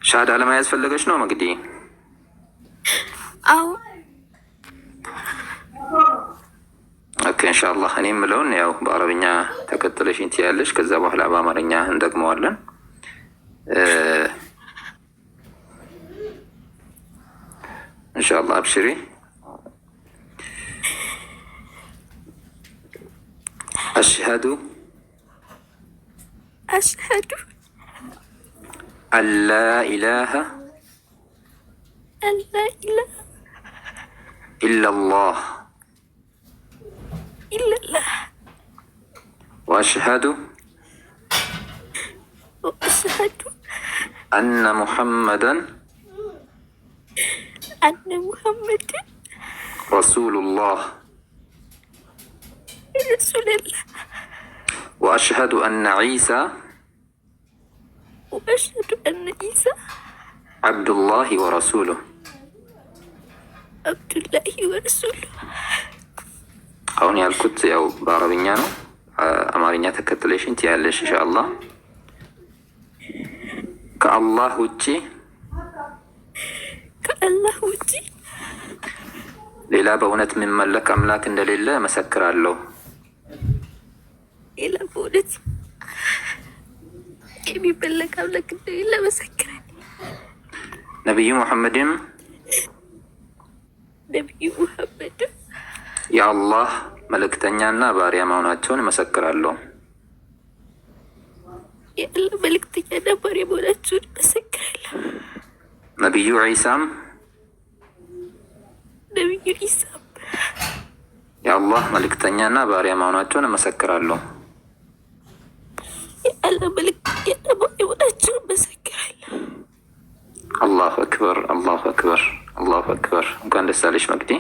ሻሃዳ ለመያዝ ፈለገች ነው መግዲ? አዎ ኦኬ ኢንሻአላህ። እኔ የምለውን ያው በአረብኛ ተከትለሽ እንት ያለሽ፣ ከዛ በኋላ በአማርኛ እንደግመዋለን። ኢንሻአላህ አብሽሪ። አሽሀዱ አላ ኢላሃ ኢለላህ ወአሽሀዱ አነ ሙሐመደን ረሱሉላህ وأشهد أن عيسى عبد الله ورسوله አሁን ያልኩት ያው በአረብኛ ነው። አማርኛ ተከትለሽ እንት ያለሽ ኢንሻአላህ። ከአላህ ውጪ ሌላ በእውነት የሚመለክ አምላክ እንደሌለ መሰክራለሁ። ሌላ በእውነት የሚመለክ አምላክ እንደሌለ መሰክራለሁ። ነቢዩ ሙሐመድም የአላህ መልእክተኛና ባሪያ መሆናቸውን መሰክራለሁ። የአላህ መልእክተኛና ባሪያ መሆናቸውን መሰክራለሁ። ነቢዩ ዒሳም የአላህ መልእክተኛና ባሪያ መሆናቸውን መሰክራለሁ። የአላህ መልእክተኛና ባሪያ መሆናቸውን መሰክራለሁ። አላሁ አክበር፣ አላሁ አክበር፣ አላሁ አክበር። እንኳን ደስ አለሽ መግዲ።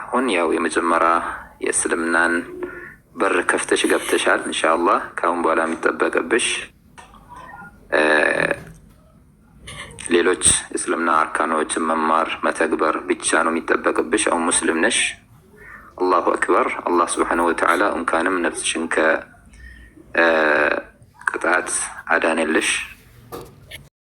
አሁን ያው የመጀመሪያ የእስልምናን በር ከፍተሽ ገብተሻል። ኢንሻአላህ ከአሁን በኋላ የሚጠበቅብሽ ሌሎች እስልምና አርካኖችን መማር መተግበር ብቻ ነው የሚጠበቅብሽ። አሁን ሙስሊም ነሽ። አላሁ አክበር። አላህ ስብሓነሁ ወተዓላ እንኳንም ነፍስሽን ከቅጣት አዳነልሽ።